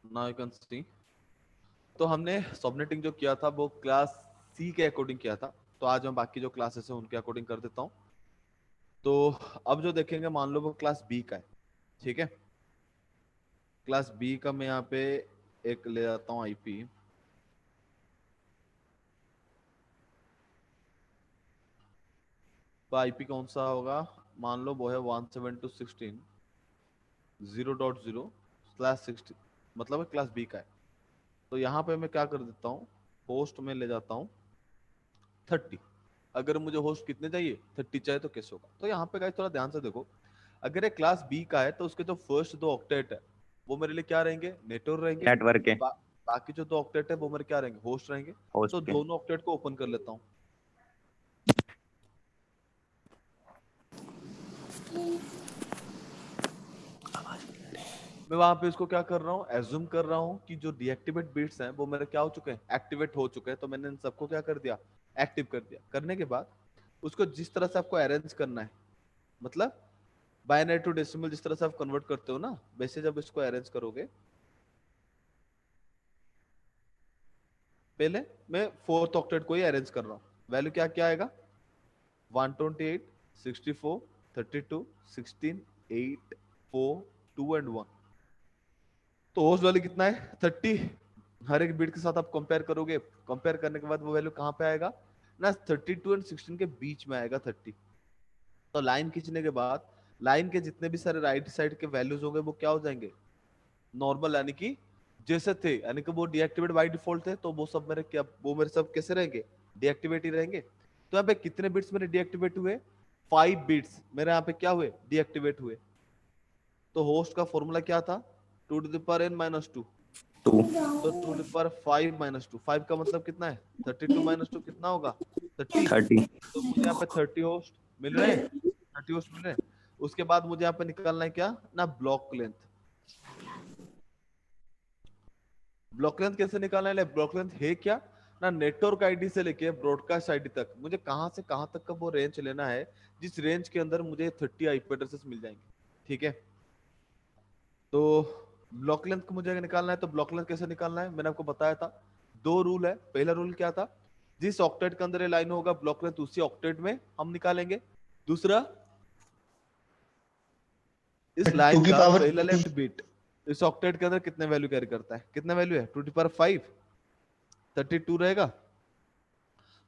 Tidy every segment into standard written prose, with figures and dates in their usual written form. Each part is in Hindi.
Now you can see. तो हमने सबनेटिंग जो किया था वो क्लास सी के अकॉर्डिंग किया था, तो आज मैं बाकी जो क्लासेस है उनके अकॉर्डिंग कर देता हूँ। तो अब जो देखेंगे, मान लो वो क्लास बी का है, ठीक है। क्लास बी का मैं यहाँ पे एक ले आता हूँ आईपी। तो आईपी कौन सा होगा, मान लो वो है 172.16.0.0/60, मतलब क्लास बी का है। तो यहाँ पे मैं क्या कर देता हूँ, होस्ट में ले जाता हूँ 30। अगर मुझे होस्ट कितने चाहिए, 30 चाहिए, तो कैसे होगा। तो यहाँ पे गाइस थोड़ा ध्यान से देखो, अगर एक क्लास बी का है तो उसके जो फर्स्ट दो ऑक्टेट है वो मेरे लिए क्या रहेंगे, नेटवर्क रहेंगे। नेटवर्क के, बा, बाकी जो दो ऑक्टेट है वो मेरे क्या रहेंगे, होस्ट रहेंगे। होस्ट तो के। दोनों ऑक्टेट को ओपन कर लेता हूँ। मैं वहां पे इसको क्या कर रहा हूँ, एज्यूम कर रहा हूँ कि जो डीएक्टिवेट बिट्स हैं वो मेरे क्या हो चुके हैं, एक्टिवेट हो चुके हैं। तो मैंने इन सबको क्या कर दिया, एक्टिव कर दिया। करने के बाद उसको जिस तरह से आपको अरेंज करना है, मतलब बाइनरी टू डेसिमल जिस तरह से आप कन्वर्ट करते हो ना, वैसे जब इसको अरेंज करोगे, पहले मैं फोर्थ ऑक्टेट को ही अरेंज कर रहा हूँ। वैल्यू क्या क्या आएगा, 128, 64, 32, 16, 8, 4, 2 एंड 1। तो होस्ट वैल्यू कितना है, 30। हर एक बिट के साथ आप कंपेयर करोगे, कंपेयर करने के बाद वो वैल्यू कहाँ पे आएगा ना, 32 एंड 16 के बीच में आएगा 30। तो लाइन खींचने के बाद लाइन के जितने भी सारे राइट साइड के वैल्यूज होंगे वो क्या हो जाएंगे, नॉर्मल, यानी कि जैसे थे, यानी कि वो डीएक्टिवेट बाय डिफॉल्ट थे, तो वो सब मेरे क्या, वो मेरे सब कैसे रहेंगे, डीएक्टिवेट ही रहेंगे। तो यहाँ पे कितने बिट्स मेरे डीएक्टिवेट हुए, 5 बिट्स मेरे यहाँ पे क्या हुए, डीएक्टिवेट हुए। तो होस्ट का फॉर्मूला क्या था, 2 to the power n-2। 2। तो 2 to the power 5 - 2, 5 का मतलब कितना है, 32 - 2 कितना होगा, 30। 30। तो मुझे यहाँ पे 30 होस्ट मिल रहे हैं, 30 होस्ट मिल रहे हैं। उसके बाद मुझे यहाँ पे निकालना है क्या ना, ब्लॉक लेंथ। ब्लॉक लेंथ कैसे निकालना है, ब्लॉक लेंथ है क्या ना, नेटवर्क आईडी से लेके ब्रॉडकास्ट आईडी तक मुझे कहां से कहां तक का वो रेंज लेना है, जिस रेंज के अंदर मुझे 30 आईपी एड्रेसेस मिल जाएंगे, ठीक है। तो ब्लॉक लेंथ को मुझे निकालना है, तो ब्लॉक लेंथ कैसे निकालना है, मैंने आपको बताया था। दो रूल है। पहला रूल क्या था, जिस ऑक्टेट के अंदर ये लाइन होगा ब्लॉक लेंथ उसी ऑक्टेट में हम निकालेंगे। दूसरा, इस टू लाइन की का पावर पहला लेफ्ट बिट इस ऑक्टेट के अंदर कितने वैल्यू कैरी करता है, कितना वैल्यू है, 2 to the power 5, 32 रहेगा।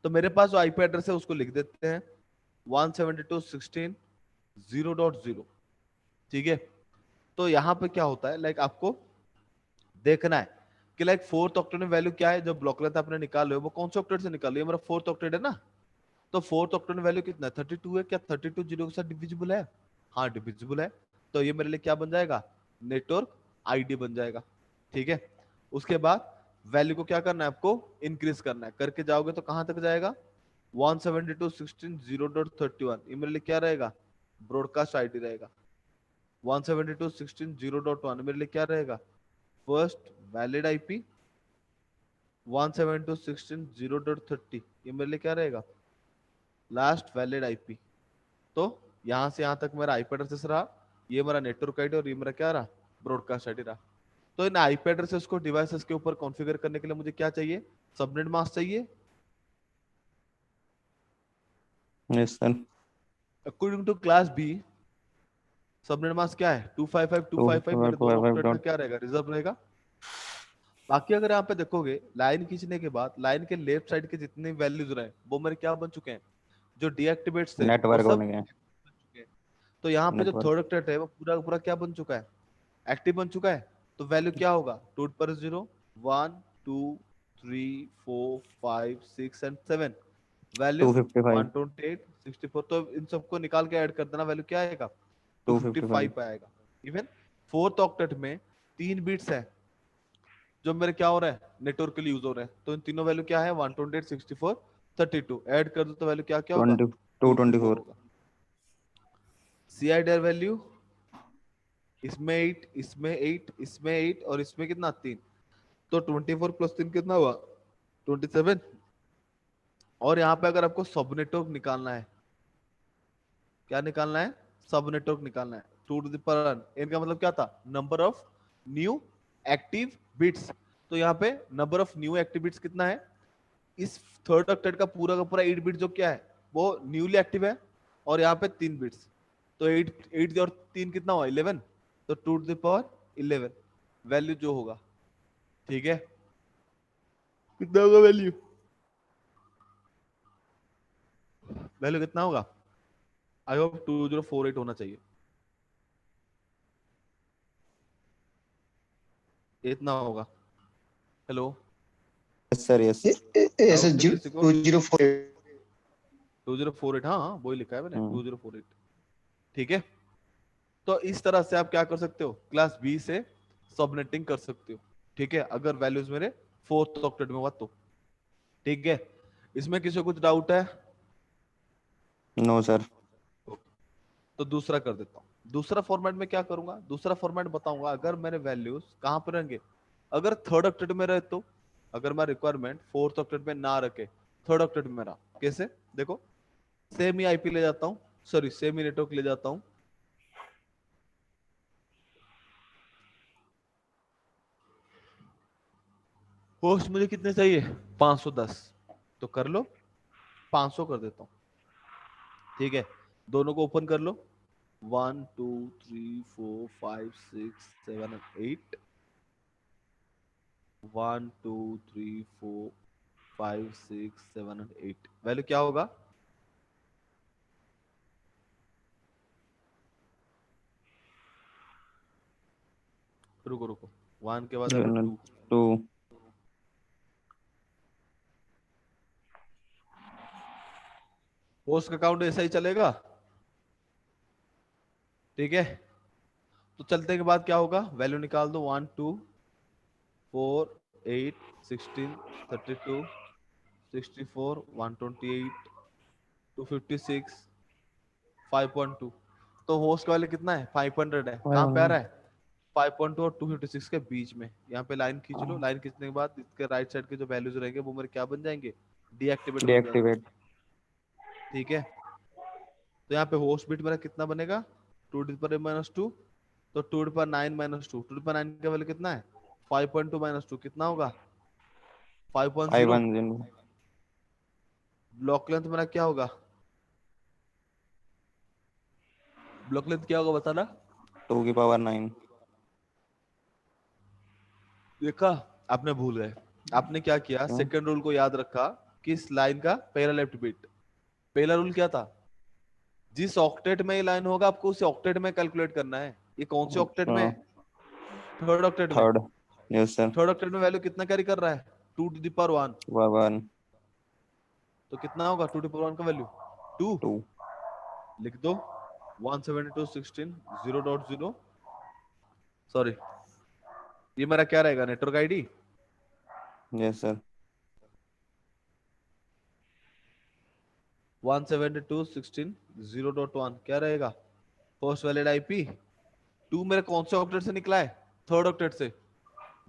तो मेरे पास जो आईपी एड्रेस है उसको लिख देते हैं 172.16.0.0, ठीक है। तो यहाँ पे क्या होता है, लाइक आपको देखना है कि लाइक फोर्थ ऑक्टेट में वैल्यू क्या है, जो ब्लॉक लेंथ आपने निकाले हो वो कौन से ऑक्टेट से निकाली है, मेरा फोर्थ ऑक्टेट है ना। तो फोर्थ ऑक्टेट में वैल्यू कितना है, 32 है। क्या 32 जीरो के साथ डिविजिबल है, हाँ डिविजिबल है। तो ये मेरे लिए क्या बन जाएगा, नेटवर्क आईडी बन जाएगा, ठीक है। उसके बाद वैल्यू को क्या करना है, आपको इंक्रीज करना है, करके जाओगे तो कहां तक जाएगा, 172.16.0.31। ये मेरे लिए क्या रहेगा, ब्रॉडकास्ट आईडी रहेगा। 172.16.0.1 मेरे लिए क्या रहेगा, फर्स्ट वैलिड आईपी। 172.16.0.30 ये मेरे लिए क्या रहेगा, लास्ट वैलिड आईपी। तो यहां से यहां तक मेरा आईपी एड्रेस रहा, ये मेरा नेटवर्क आईडी, और ये मेरा क्या रहा, ब्रॉडकास्ट आईडी रहा। तो इन आईपी एड्रेसेस को डिवाइसेस के ऊपर कॉन्फ़िगर करने के लिए मुझे क्या चाहिए, सबनेट मास्क चाहिए। Yes sir. According to class B subnet mask क्या है, 255.255, मेरे दोनों ऑक्टेट का क्या रहेगा, रिजर्व रहेगा। बाकी अगर यहाँ पे देखोगे लाइन खींचने के बाद लाइन के लेफ्ट साइड के जितने वैल्यूज रहे वो मेरे क्या बन चुके हैं, जो डीएक्टिवेट्स थे वो नेटवर्क सब बन गया। बन चुके हैं। तो यहाँ पे जो नेटवर्क। थर्ड ऑक्टेट है वो पूरा पूरा क्या बन चुका है, एक्टिव बन चुका है। तो वैल्यू क्या होगा, 2 पर 0, 1 2 3 4 5 6 एंड 7 वैल्यू 255। 128 64। तो इन सबको निकाल के ऐड कर देना, वैल्यू क्या आएगा, 255। 255 आएगा। इवन फोर्थ ऑक्टेट में 3 बिट्स है जो मेरे क्या हो रहा है, नेटवर्क के लिए यूज हो रहे हैं। तो इन तीनों वैल्यू क्या है, 128 64 32 ऐड कर दो तो वैल्यू क्या क्या होगा, 20 224 224। होगा। CIDR वैल्यू इसमें 8, इसमें 8, इसमें 8 और इसमें कितना 3। तो 24 + 3 कितना हुआ, 27। और यहाँ पे अगर आपको सब नेटवर्क निकालना है, क्या निकालना है, सब नेटवर्क निकालना है, 2 to the power n। इनका मतलब क्या था, number of new active bits, तो यहाँ पे number of new active bits कितना है, इस थर्ड ऑक्टेट का पूरा 8 बिट जो क्या है वो न्यूली एक्टिव है, और यहाँ पे 3 बिट्स, तो 8 और 3 कितना हुआ 11, तो 2 to the power 11 वैल्यू जो होगा, ठीक है, कितना होगा वैल्यू, वैल्यू कितना होगा, आई होप 2048 होना चाहिए, इतना होगा। Hello, yes sir, yes. Doubt ऐसे है किसी को? 2048। 2048, हाँ हाँ वही लिखा है मैंने, हम्म। 2048, ठीक है। तो इस तरह से आप क्या कर सकते हो, क्लास बी से सबनेटिंग कर सकते हो, ठीक है, अगर वैल्यूज मेरे फोर्थ ऑक्टेट में हुआ तो, ठीक है। इसमें किसी को कुछ डाउट है? No sir. तो दूसरा कर देता हूँ, दूसरा फॉर्मेट में क्या करूंगा, दूसरा फॉर्मेट बताऊंगा, अगर मेरे वैल्यूज कहां पर रहेंगे, अगर थर्ड ऑक्टेट में रहे तो, अगर मैं रिक्वायरमेंट फोर्थ ऑक्टेट में ना रखे, थर्ड ऑक्टेट में रहा, कैसे, देखो, सेम ही आईपी ले जाता हूँ, सॉरी सेम ही नेटवर्क ले जाता हूँ, होस्ट मुझे कितने चाहिए, 510, तो कर लो, 500 कर देता हूँ, ठीक है, दोनों को ओपन कर लो, 1 2 3 4 5 6 7 8, 1 2 3 4 5 6 7 8, वैल्यू क्या होगा, रुको रुको, 1 के बाद वैल्यू 2, 2। होस्ट का काउंट ऐसा ही चलेगा, ठीक है, तो चलते के बाद क्या होगा, वैल्यू निकाल दो, 1 2 4 8 16 32 64 128 256 5.2, तो होस्ट का वैल्यू कितना है, 500 है, कहाँ पे आ रहा है, 5.2 और 256 के बीच में, यहाँ पे लाइन खींच लो, लाइन खींचने के बाद इसके राइट साइड के जो वैल्यूज रहेंगे वो मेरे क्या बन जाएंगे, डीएक्टिवेट बन जाएंगे, डीएक्टिवेट। ठीक है। तो यहाँ पे होस्ट बिट मेरा कितना बनेगा, 2 to the power -2, तो 2 to the power 9 -2, 2 to the power 9 का वैल्यू कितना है, 5.2 -2 कितना होगा, 5.0, 510। ब्लॉक लेंथ मेरा क्या होगा, ब्लॉक लेंथ क्या होगा बताना, 2 की पावर 9। देखा, आपने भूल गए, आपने क्या किया, क्यों? सेकंड रूल को याद रखा कि इस लाइन का पहला लेफ्ट बिट, पहला रूल क्या था, जिस ऑक्टेट में ये लाइन होगा आपको उसे ऑक्टेट में कैलकुलेट करना है, ये कौन से ऑक्टेट में अच्छा। है, थर्ड ऑक्टेट में, third. Yes sir. Third octet में वैल्यू कितना कैरी कर रहा है, 2 to the power 1, 1। तो कितना होगा 2 to the power 1 का वैल्यू, 2, 2। लिख दो, 172.16 0.0, सॉरी, ये मेरा क्या रहेगा, नेटवर्क आईडी, यस सर। 172.16 0.1 क्या रहेगा, फर्स्ट वैलिड आईपी, 2 मेरे कौन से ऑक्टेट से निकला है, थर्ड ऑक्टेट से,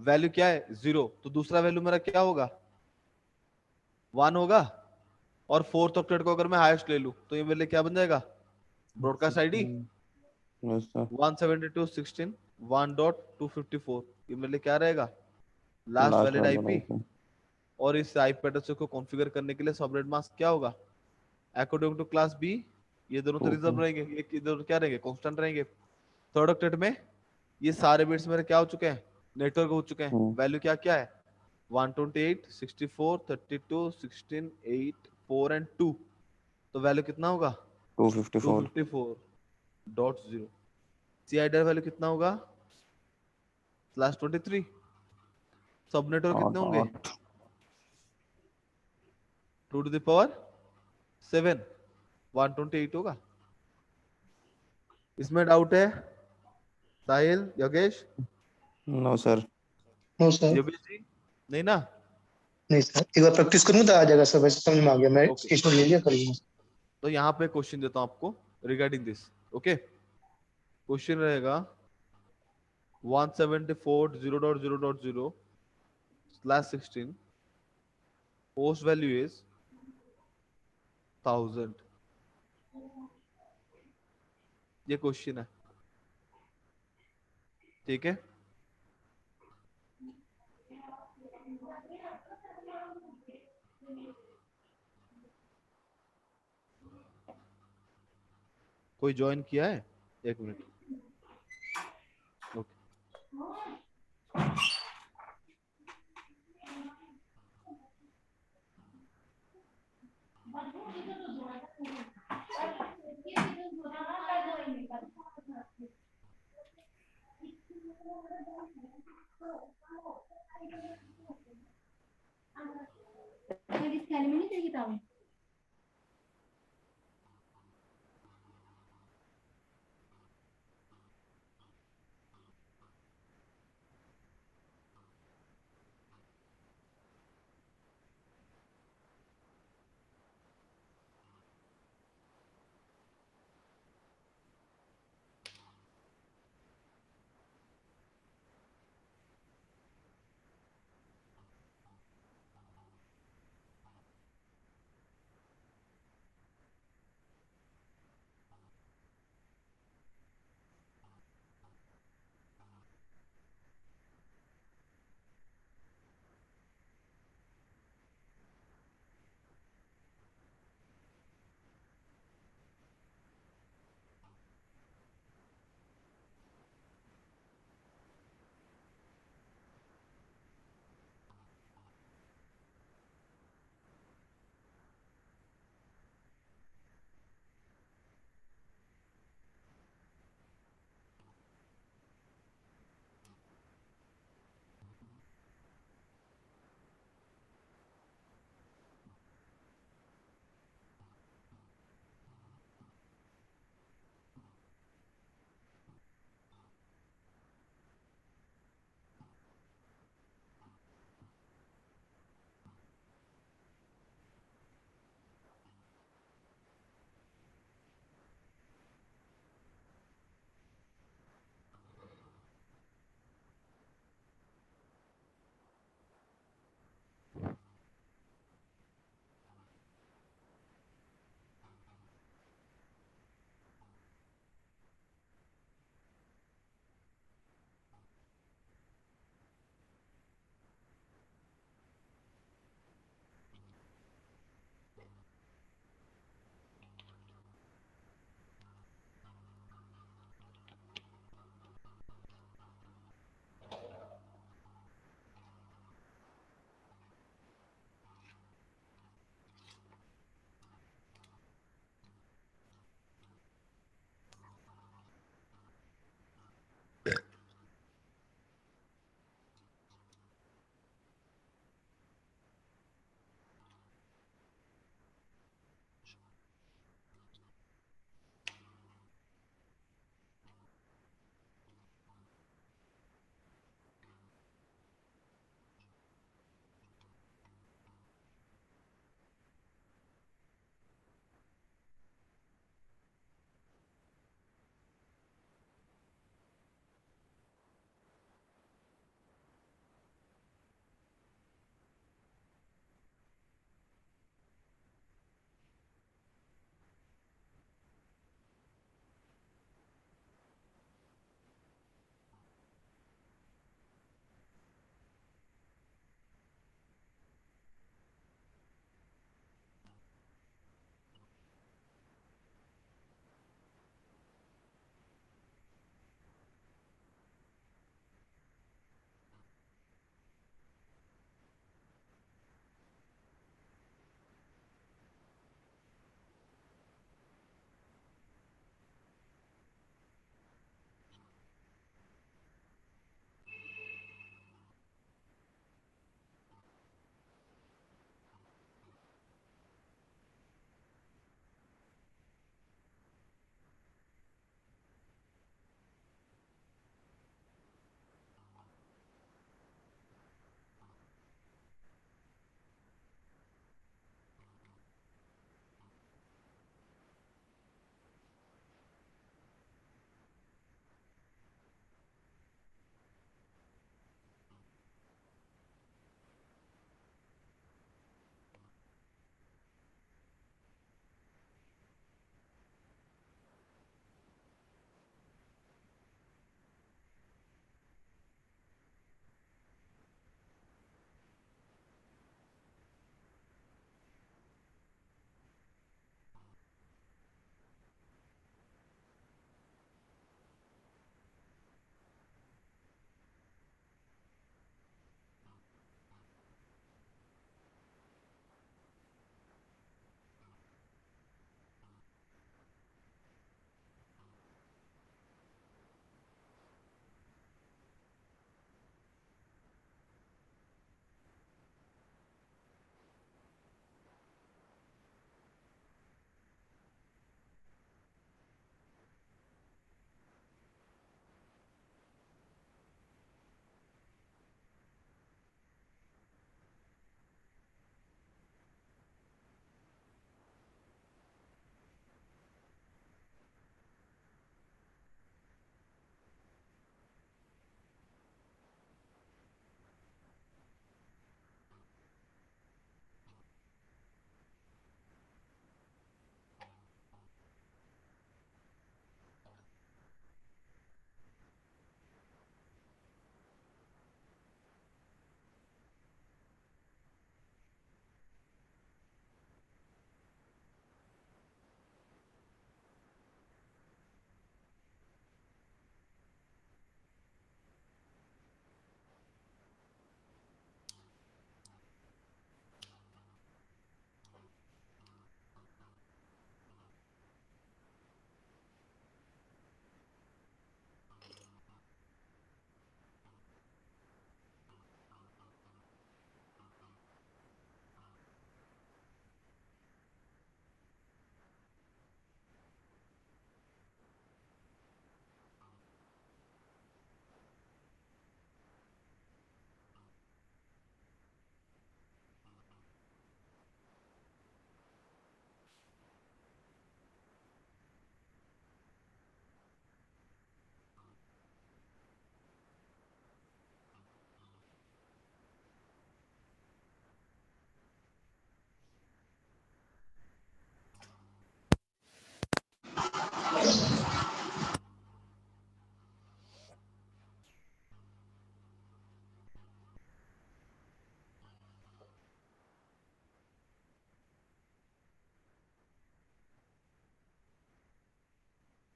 वैल्यू क्या है 0, तो दूसरा वैल्यू मेरा क्या होगा, 1 होगा, और फोर्थ ऑक्टेट को अगर मैं हाईएस्ट ले लूं तो ये मेरे लिए क्या बन जाएगा, ब्रॉडकास्ट आईडी यस सर। 172.16 1.254, ये मेरे लिए क्या रहेगा, लास्ट लास्ट वैलिड वाला आईपी, आईपी। और इस आईपी एड्रेस को कॉन्फ़िगर करने के लिए सबनेट मास्क क्या होगा, अकॉर्डिंग टू क्लास बी, ये दोनों तो 2 रिजर्व की। रहेंगे, ये दोनों क्या रहेंगे, कांस्टेंट रहेंगे, थर्ड ऑक्टेट में ये सारे बिट्स मेरे क्या हो चुके हैं, नेटवर्क हो चुके हैं, वैल्यू क्या क्या है, 128 64 32 16 8 4 एंड 2, तो वैल्यू कितना होगा, 254। 254.0, सी आई वैल्यू कितना होगा, /23, सब नेटवर्क कितने होंगे, 8। 2 to the power 7, 128 होगा, इसमें डाउट है, Sahil, Yogesh, no sir. No sir. Yogesh ji, नहीं ना, नहीं सर, एक बार प्रैक्टिस करूँ तो आ जाएगा सर, वैसे समझ में आ गया, मैं ओके, स्टेशन ले लिया कर लूंगा। तो यहाँ पे क्वेश्चन देता हूँ आपको रिगार्डिंग दिस, ओके, क्वेश्चन रहेगा 174.0.0.0/16, होस्ट वैल्यू इज 1000, ये क्वेश्चन है, ठीक है, कोई ज्वाइन किया है? एक मिनट। ओके।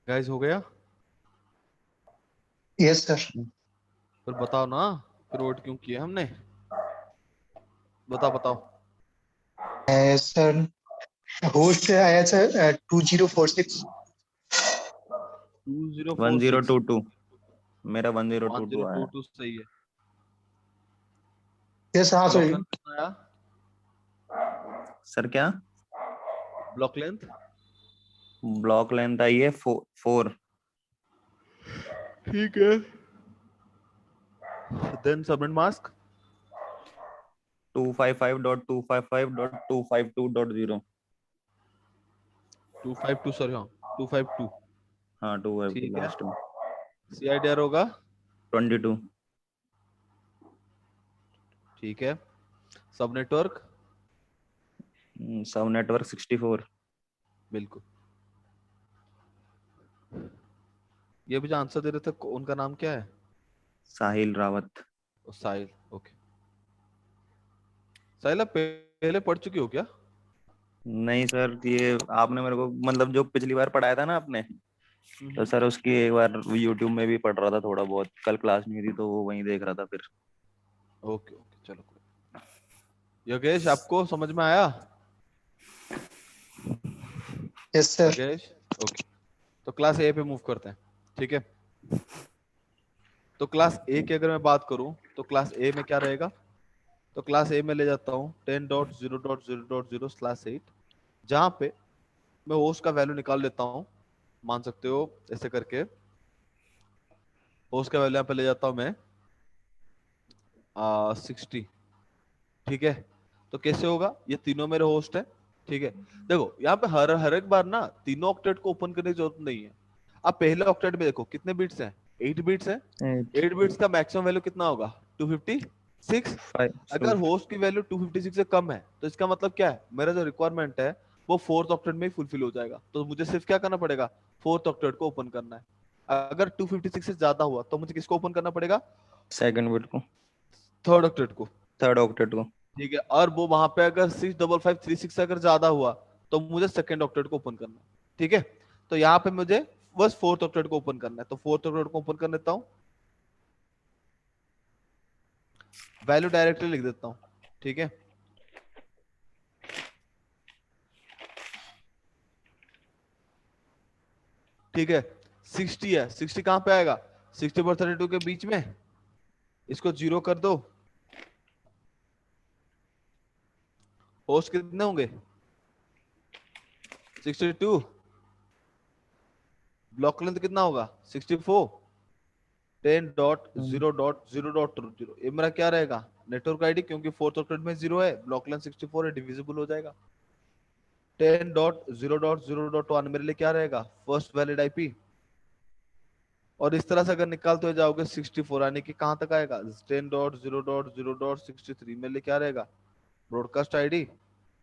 गाइस हो गया? Yes sir. फिर बताओ ना, फिर वोट क्यों किया हमने? बताओ बताओ। सर होस्ट आया सर 2046। 2046। 1022 मेरा 1022 आया। 1022 सही है। यस हाँ ब्लॉक सॉरी। लेंथ कितना आया? सर क्या? ब्लॉक लेंथ ब्लॉक लेंथ आई है 4। ठीक है। Then subnet mask 255.255.252.0। 252, सॉरी हाँ 252। हाँ 252 ठीक है। लास्ट में। CIDR होगा 22। ठीक है। सब नेटवर्क सब नेटवर्क 64। बिल्कुल। ये भी जो आंसर दे रहे थे उनका नाम क्या है? साहिल रावत। साहिल, ओके। साहिल आप पहले पढ़ चुकी हो क्या? नहीं सर, ये आपने मेरे को मतलब जो पिछली बार पढ़ाया था ना आपने, तो हम्म। सर उसकी एक बार यूट्यूब में भी पढ़ रहा था थोड़ा बहुत। कल क्लास नहीं थी तो वो वहीं देख रहा था फिर। ओके ओके चलो कोई। योगेश आपको समझ में आया? Yes sir. योगेश, ओके। तो क्लास ए पे मूव करते हैं, ठीक है। तो क्लास ए की अगर मैं बात करूं तो क्लास ए में क्या रहेगा? तो क्लास ए में ले जाता हूँ 10.0.0.0/8, जहां पे मैं होस्ट का वैल्यू निकाल लेता हूँ। मान सकते हो ऐसे करके। होस्ट का वैल्यू यहाँ पे ले जाता हूँ मैं 60। ठीक है। तो कैसे होगा? ये तीनों मेरे होस्ट है, ठीक है। देखो यहाँ पे हर हर एक बार ना तीनों ऑक्टेट को ओपन करने की जरूरत नहीं है। अब पहले ऑक्टेट में देखो कितने बिट्स हैं? 8 बिट्स हैं। 8 8 बिट्स का मैक्सिमम वैल्यू कितना होगा? 256। 5 अगर होस्ट की वैल्यू 256 से कम है तो इसका मतलब क्या है? मेरा जो रिक्वायरमेंट है वो फोर्थ ऑक्टेट में ही फुलफिल हो जाएगा। तो मुझे सिर्फ क्या करना पड़ेगा? फोर्थ ऑक्टेट को ओपन करना है। अगर 256 से ज्यादा हुआ तो मुझे किसको ओपन करना पड़ेगा? सेकंड बिट को, थर्ड ऑक्टेट को। थर्ड ऑक्टेट को। ठीक है। और वो वहां पे अगर 65536 से अगर ज्यादा हुआ तो मुझे सेकंड ऑक्टेट को ओपन करना है। ठीक है। तो यहाँ पे मुझे बस फोर्थ ऑक्टेट को ओपन करना है, तो फोर्थ ऑक्टेट को ओपन कर लेता हूँ। वैल्यू डायरेक्टली लिख देता हूँ, ठीक है। ठीक है। 60 है, 60 कहाँ पे आएगा? 60 और 32 के बीच में। इसको 0 कर दो। होस्ट कितने होंगे? 62। ब्लॉक लेंथ कितना होगा? 64। 10.0.0.0 ये मेरा क्या रहेगा? नेटवर्क आईडी, क्योंकि फोर्थ ऑक्टेट में 0 है, ब्लॉक लेंथ 64 है, डिविजिबल हो जाएगा। 10.0.0.1 मेरे लिए क्या रहेगा? First valid IP. और इस तरह से अगर निकालते हुए जाओगे 64 यानी कि कहाँ तक आएगा? 10.0.0.63 मेरे लिए क्या रहेगा? Broadcast ID.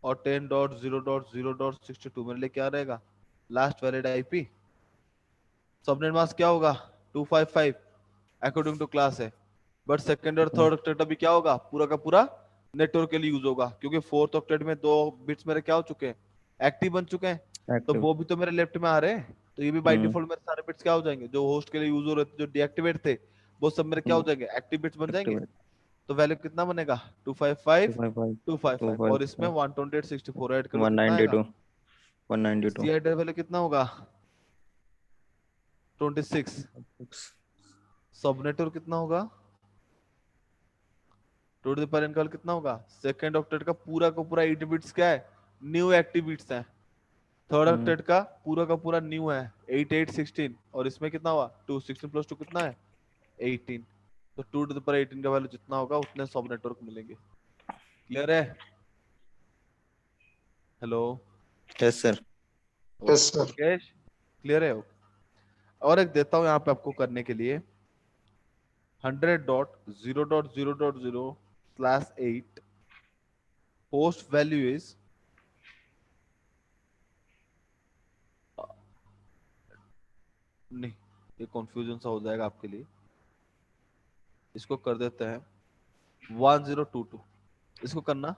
और 10.0.0.62 मेरे लिए क्या रहेगा? Last valid IP. Subnet mask क्या होगा? 255 अकॉर्डिंग टू क्लास है। बट सेकंड और थर्ड ऑक्टेट अभी क्या होगा? पूरा का पूरा नेटवर्क के लिए यूज होगा, क्योंकि फोर्थ ऑक्टेट में 2 बिट्स मेरे क्या हो चुके हैं? एक्टिव बन चुके हैं। तो एक्टिव। वो भी तो मेरे लेफ्ट में आ रहे हैं, तो ये भी बाय डिफॉल्ट मेरे सारे बिट्स क्या हो जाएंगे? जो होस्ट के लिए यूज हो रहे थे, जो डीएक्टिवेट थे, वो सब मेरे क्या हो जाएंगे? एक्टिव बिट्स बन जाएंगे। एक्टिव। तो वैल्यू कितना बनेगा? 255 255 255, और इसमें 255 128 64 ऐड कर लो, कितना आएगा? 192 192। सीआईडी वैल्यू कितना होगा? 26। सब नेटवर्क कितना होगा? टू द पावर n कितना होगा? सेकंड ऑक्टेट का पूरा 8 बिट्स क्या है? न्यू एक्टिव बिट्स है। थर्ड ऑक्टेट का पूरा न्यू है, 8 8 16। और इसमें कितना हुआ? 2 16 प्लस 2 कितना है? 18। तो 2 टू द पावर 18 का वैल्यू जितना होगा उतने सब नेटवर्क मिलेंगे। क्लियर है? Hello. Yes sir. Yes okay sir. Yogesh, clear है? ओके। और एक देता हूँ यहाँ पे आपको करने के लिए। 100.0.0.0/8 पोस्ट वैल्यू इज, नहीं ये कंफ्यूजन सा हो जाएगा आपके लिए, इसको कर देते हैं 1022। इसको करना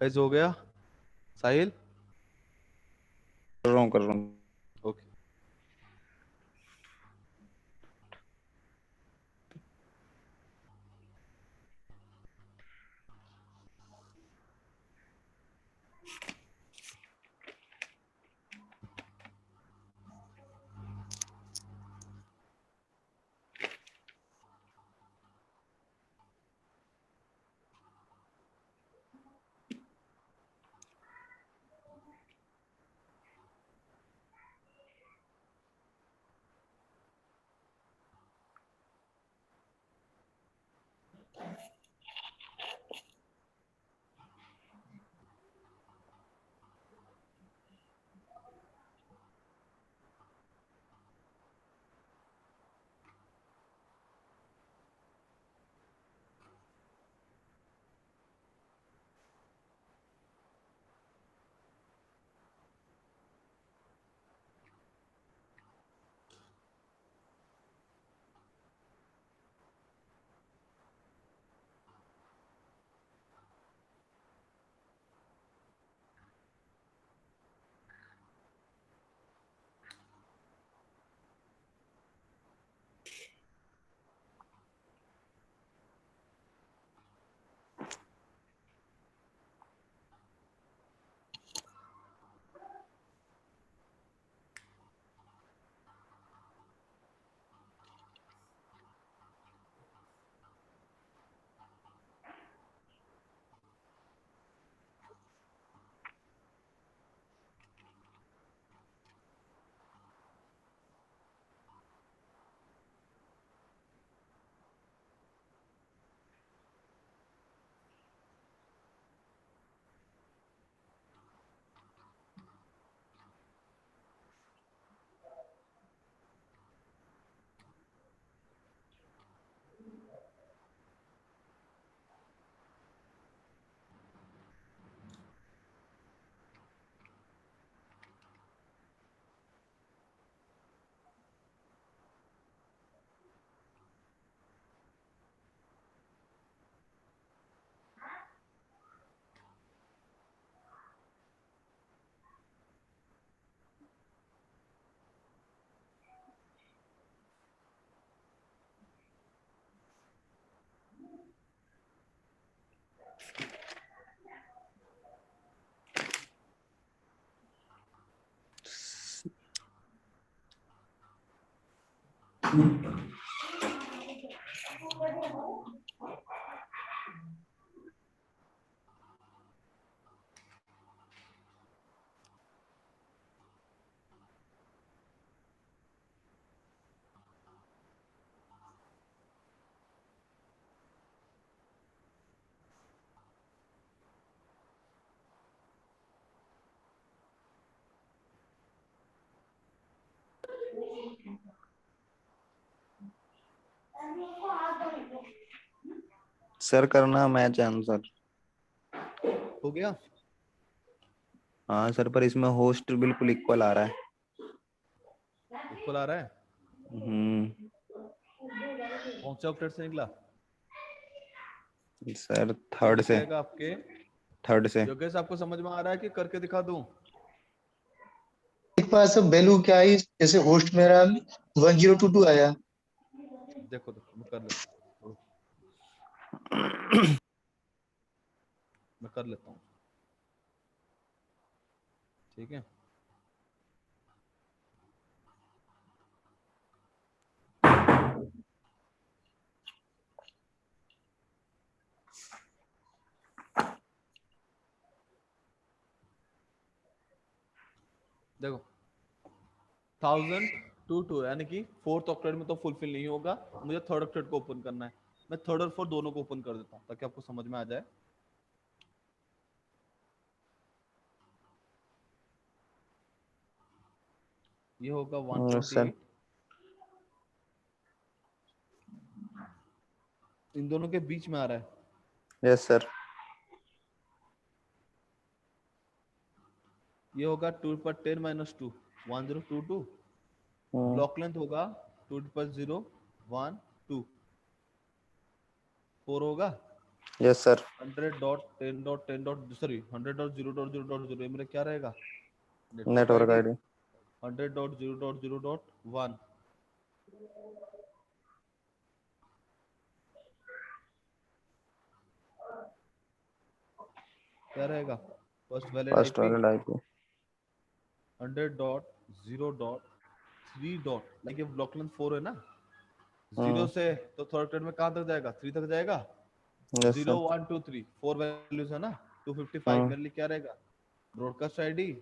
गाइस हो गया? साहिल? कर रहा हूँ। ओके। सर करना मैच आंसर। हो गया? हाँ सर, पर इसमें होस्ट बिल्कुल इक्वल आ रहा है। इक्वल आ रहा है? कौन से ऑक्टेट से निकला? सर ये थर्ड से। निकलेगा आपके थर्ड से। योगेश। आपको समझ में आ रहा है कि करके दिखा दूं? एक पास वैल्यू क्या आई, जैसे होस्ट मेरा 1022 आया। देखो देखो मैं कर लेता हूँ, मैं कर लेता हूँ। ठीक है। देखो 1000 यानी कि फोर्थ ऑक्टेट में तो फुलफिल नहीं होगा, मुझे थर्ड ऑक्टेट को ओपन करना है। मैं थर्ड और फोर्थ दोनों को ओपन कर देता हूँ ताकि आपको समझ में आ जाए। ये होगा सर 128, इन दोनों के बीच में आ रहा है। Yes sir. ये होगा 2 पर 10 माइनस 2, 1022। ब्लॉक लेंथ होगा 2 पर 0 1 2 4 होगा। Yes sir. 100.10.10. सॉरी 100.0.0.0 मेरा क्या रहेगा? Network network ID. आईडी 100.0.0.1 क्या रहेगा? First valid first IP valid IP 100.0.3 like ये ब्लॉक लेंथ 4 है ना, 0 से तो थर्ड ट्रेड में कहाँ तक जाएगा? 3 तक जाएगा. Yes 0 sir. 1 2 3 4 वैल्यूज है ना. 255 मेरे लिए क्या रहेगा? ब्रॉडकास्ट आईडी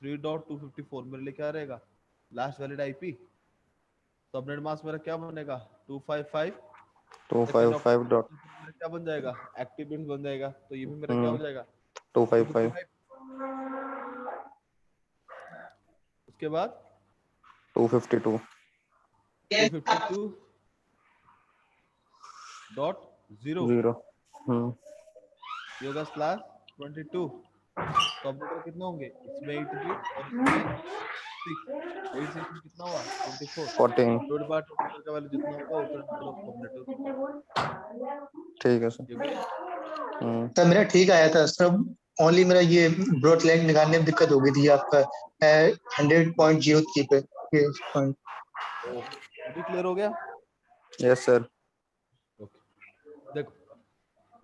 3.254 मेरे लिए क्या रहेगा? Last valid IP. Subnet mask मेरा क्या बनेगा? 255. सेकंड 255 डॉट ऑक्टेट मेरा क्या बन जाएगा? एक्टिव बिट्स बन जाएगा. तो ये भी मेरा क्या हो जाएगा? 255 255. उसके बाद 252 252.0 0 योगा स्लैश 22. सबनेटर कितना होंगे इसमें? 8 बिट और इसमें 6. 8 से इसमें कितना हुआ? 24. 14। डिवाइड बाय 24 का वैल्यू जितना होगा उतना नंबर ऑफ सबनेटर्स होंगे. ठीक है सर। ठीक है. सर मेरा ठीक आया था सर, ओनली मेरा ये ब्रॉड लाइन निकालने में दिक्कत हो गई थी आपका 100.03 पे ये point। अभी क्लियर हो गया? Yes sir. ओके. देखो,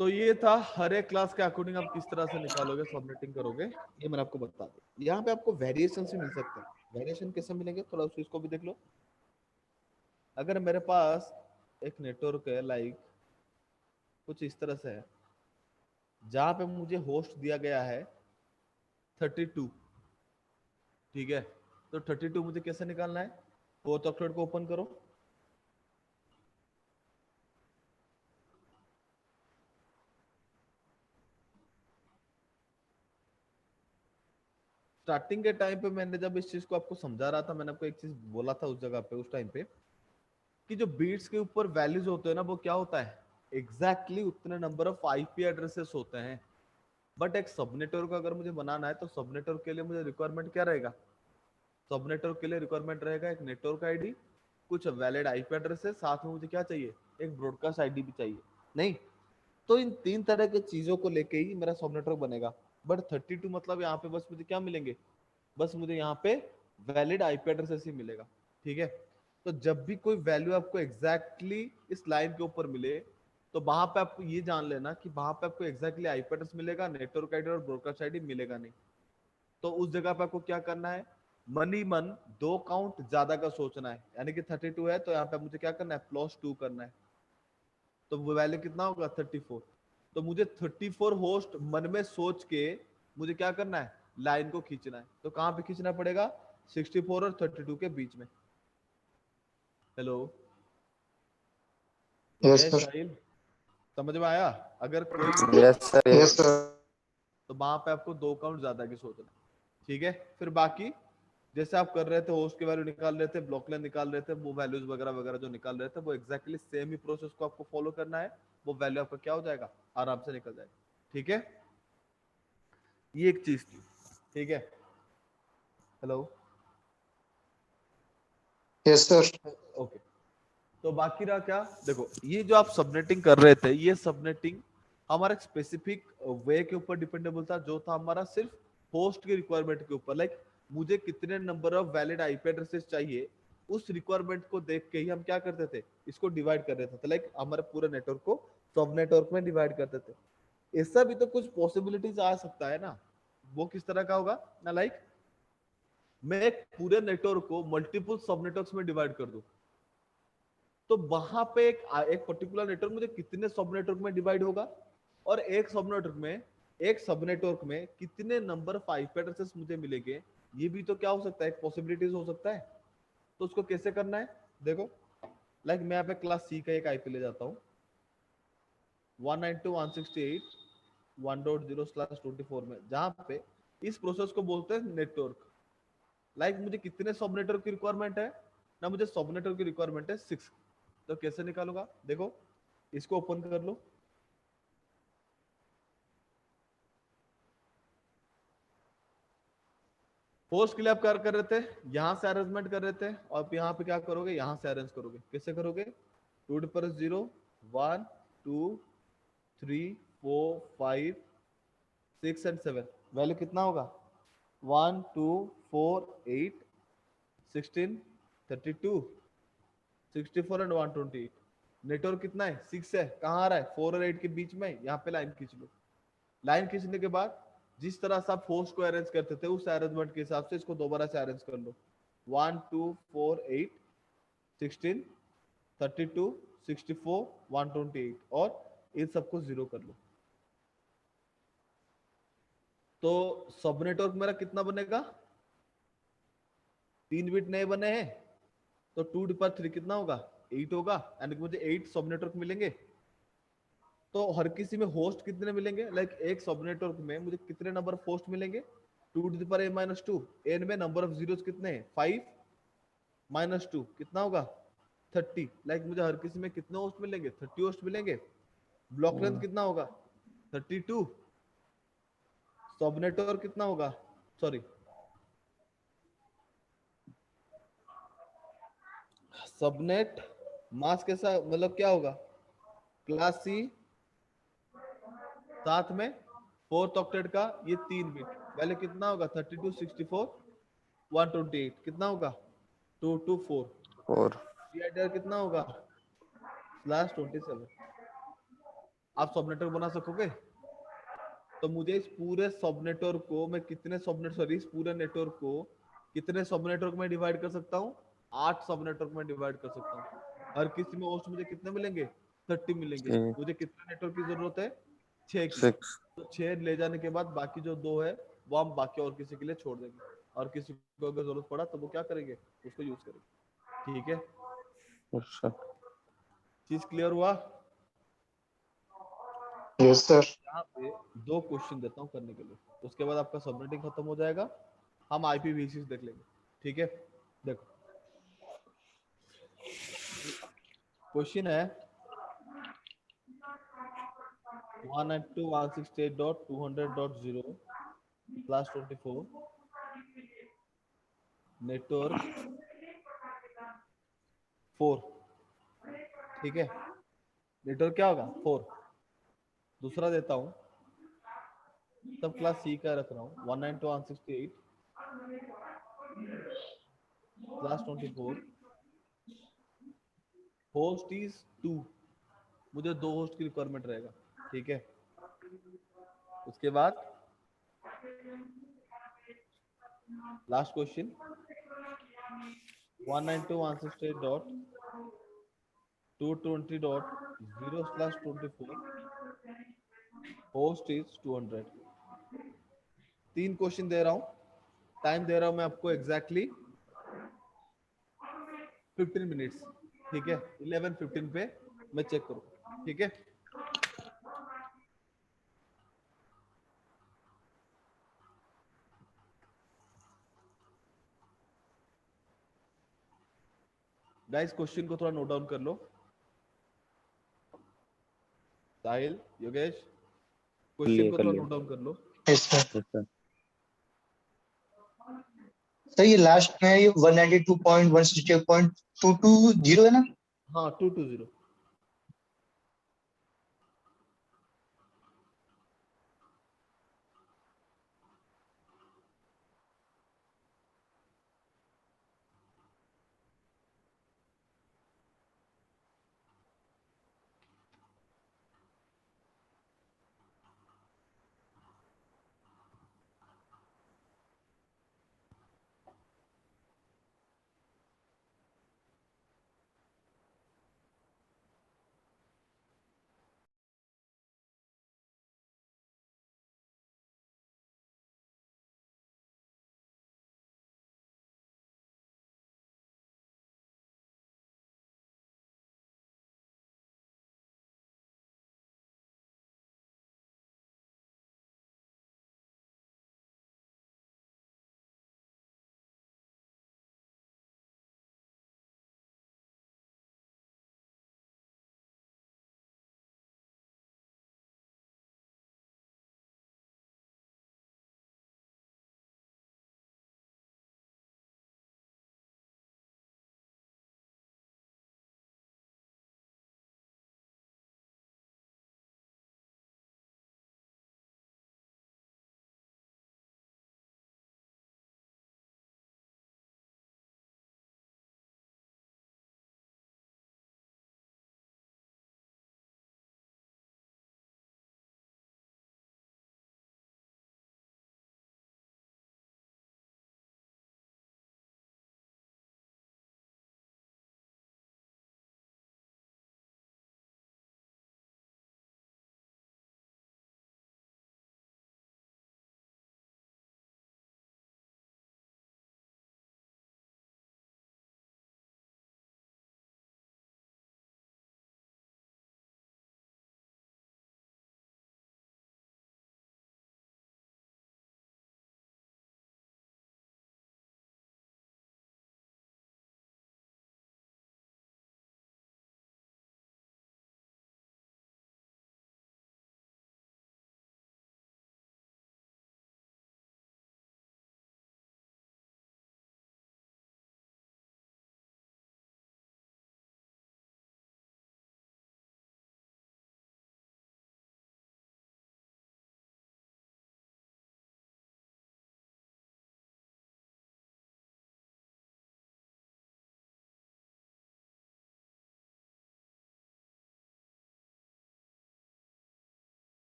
तो ये था हर एक क्लास के अकॉर्डिंग आप किस तरह से निकालोगे, सबनेटिंग करोगे, ये मैंने आपको बता दिया. यहाँ पे आपको वेरिएशन से मिल सकते हैं. वेरिएशन कैसे मिलेंगे थोड़ा उस चीज को भी देख लो. अगर मेरे पास एक नेटवर्क है लाइक कुछ इस तरह से है, जहां पे मुझे होस्ट दिया गया है 32. ठीक है. तो 32 मुझे कैसे निकालना है? फोर्थ ऑक्टेट को ओपन करो. स्टार्टिंग के टाइम पे मैंने जब इस चीज को आपको समझा रहा था, मैंने आपको एक चीज बोला था उस जगह पे, उस टाइम पे, कि जो बीट्स के ऊपर वैल्यूज होते हैं ना, वो क्या होता है? एग्जैक्टली उतने नंबर ऑफ आईपी एड्रेसेस होते हैं. बट एक सबनेटवर्क अगर मुझे बनाना है तो सबनेटवर्क के लिए मुझे रिक्वायरमेंट क्या रहेगा? सबनेटवर्क के लिए रिक्वायरमेंट रहेगा एक नेटवर्क आईडी, कुछ वैलिड आईपी एड्रेसेस, साथ में मुझे क्या चाहिए? एक ब्रॉडकास्ट आईडी भी चाहिए. नहीं, तो इन तीन तरह की चीजों को लेके ही मेरा सब नेटवर्क बनेगा. बट 32 मतलब यहाँ पे बस मुझे क्या मिलेंगे? बस मुझे यहाँ पे वैलिड आईपी एड्रेसेस ही मिलेगा. ठीक है. तो जब भी कोई वैल्यू आपको एग्जैक्टली इस लाइन के ऊपर मिले, तो वहां पे आपको ये जान लेना कि वहां पे आपको एग्जैक्टली आईपी एड्रेस मिलेगा, नेटवर्क आईडी और ब्रॉडकास्ट आईडी मिलेगा नहीं. तो उस जगह पे आपको क्या करना है? मनी मन दो काउंट ज्यादा का सोचना है. यानी कि 32 है तो यहाँ पे मुझे क्या करना है? +2 करना है. तो वो वैल्यू कितना होगा? 34. तो मुझे 34 होस्ट मन में सोच के मुझे क्या करना है? लाइन को खींचना है. तो कहां पे खींचना पड़ेगा? 64 और 32 के बीच में. हेलो यस ए सर। साहिल, समझ में आया? अगर कोई यस सर। Yes sir. तो वहां पे आपको दो काउंट ज्यादा की सोचना. ठीक है. फिर बाकी जैसे आप कर रहे थे, होस्ट की वैल्यू निकाल रहे थे, ब्लॉक लेंथ निकाल रहे थे, वो वैल्यूज वगैरह वगैरह जो निकाल रहे थे, वो एग्जैक्टली सेम ही प्रोसेस को आपको फॉलो करना है. वो वैल्यू आपका क्या हो जाएगा? आराम से निकल जाएगा. ठीक है. ये एक चीज थी. ठीक है. हेलो. Yes sir. ओके. तो बाकी रहा क्या? देखो, ये जो आप सबनेटिंग कर रहे थे, ये सबनेटिंग हमारा एक स्पेसिफिक वे के ऊपर डिपेंडेबल था, जो था हमारा सिर्फ होस्ट की रिक्वायरमेंट के ऊपर. लाइक मुझे कितने number of valid IP addresses चाहिए, उस रिक्वायरमेंट को देख के ही हम क्या करते थे? इसको डिवाइड कर देते थे. लाइक हमारे पूरे नेटवर्क को सब नेटवर्क में डिवाइड करते थे. ऐसा भी तो कुछ पॉसिबिलिटीज आ सकता है ना. वो किस तरह का होगा ना? लाइक मैं एक पूरे नेटवर्क को मल्टीपल सब नेटवर्क्स में डिवाइड कर दूं, तो वहां पे एक पर्टिकुलर नेटवर्क मुझे कितने सब नेटवर्क में डिवाइड होगा, और एक सब नेटवर्क में कितने नंबर ऑफ आईपी एड्रेसेस मुझे मिलेंगे, ये भी तो क्या हो सकता है? एक पॉसिबिलिटीज हो सकता है. तो उसको कैसे करना है? देखो, लाइक मैं यहाँ पे क्लास सी का एक आईपी ले जाता हूँ 192.168.1.0/24 में, जहां पे इस प्रोसेस को बोलते हैं नेटवर्क. लाइक मुझे कितने सब नेटवर्क की रिक्वायरमेंट है ना? मुझे सब नेटवर्क की रिक्वायरमेंट है 6. तो कैसे निकालूंगा? देखो, इसको ओपन कर लो. पोस्ट के लिए आप क्या कर रहे थे? यहां से अरेंजमेंट कर रहे थे, और यहाँ पे क्या करोगे? यहां से अरेंज करोगे. कैसे करोगे? 2 to the power 0 1 2 3 4 5 6 and 7। Value कितना होगा? 1 2 4 8 16 32 64 एंड 128। नेटवर्क कितना है? 6 है। कहाँ आ रहा है? 4 और 8 के बीच में। यहाँ पे लाइन खींच लो। लाइन खींचने के बाद जिस तरह से आप होस्ट को अरेंज करते थे उस अरेंजमेंट के हिसाब से इसको दोबारा से अरेंज कर लो। 1 2 4 8 16 32 64 128 और इन सबको जीरो कर लो। तो सब नेटवर्क मेरा कितना बनेगा? 3 बिट नए बने हैं तो 2 टू पावर 3 कितना होगा? 8 होगा। यानी कि मुझे 8 सब नेटवर्क मिलेंगे। तो हर किसी में होस्ट कितने मिलेंगे? लाइक एक सब नेटवर्क में मुझे कितने नंबर ऑफ होस्ट मिलेंगे? 2 to the power n-2। n में नंबर ऑफ जीरोस कितने हैं? 5 -2 कितना होगा? 30। लाइक मुझे हर किसी में कितने होस्ट मिलेंगे? 30 होस्ट मिलेंगे। ब्लॉक लेंथ कितना होगा? 32। सब नेटवर्क कितना होगा? सॉरी, सबनेट मास कैसा मतलब क्या होगा? क्लास सी साथ में 4th ऑक्टेट का ये 3 बिट। वैल्यू कितना होगा? 32 64 128 कितना होगा? 224। और सीआईडीआर कितना होगा? /27। आप सब नेटवर्क बना सकोगे? तो मुझे इस पूरे सब नेटवर्क को मैं कितने सब नेट सॉरी इस पूरे नेटवर्क को कितने सब नेटवर्क में डिवाइड कर सकता हूँ? 8 सब नेटवर्क में डिवाइड कर सकता हूँ। हर किसी में होस्ट मुझे कितने मिलेंगे? 30 मिलेंगे। मुझे कितने नेटवर्क की जरूरत है? 6 की। 6। तो 6 ले जाने के बाद बाकी जो 2 है वो हम बाकी और किसी के लिए छोड़ देंगे। और किसी को अगर जरूरत पड़ा तो वो क्या करेंगे? उसको यूज करेंगे। ठीक है, अच्छा चीज क्लियर हुआ? Yes sir. यहाँ पे 2 क्वेश्चन देता हूँ करने के लिए, उसके बाद आपका सबनेटिंग खत्म हो जाएगा। हम IPv6 देख लेंगे। ठीक है, देखो क्वेश्चन है 192.168.200.0/24 नेटवर्क 4। ठीक है, नेटवर्क क्या होगा? 4। दूसरा देता हूँ, सब क्लास सी का रख रहा हूँ। 192.168/24 होस्ट इज 2। मुझे 2 होस्ट की रिक्वायरमेंट रहेगा। ठीक है, उसके बाद last question 192.168.220.0/24 host is 200। 3 question दे रहा हूँ, टाइम दे रहा हूँ मैं आपको एग्जैक्टली 15 मिनट्स। ठीक है, 11:15 पे मैं चेक करूँ। ठीक है, गाइस क्वेश्चन को थोड़ा नोट डाउन कर लो। साहिल, योगेश, क्वेश्चन लिए को कर थोड़ा लिए। नोट डाउन कर लो। Yes sir. अच्छा सर ये लास्ट में ये 192.168.220 है ना? हाँ, 220।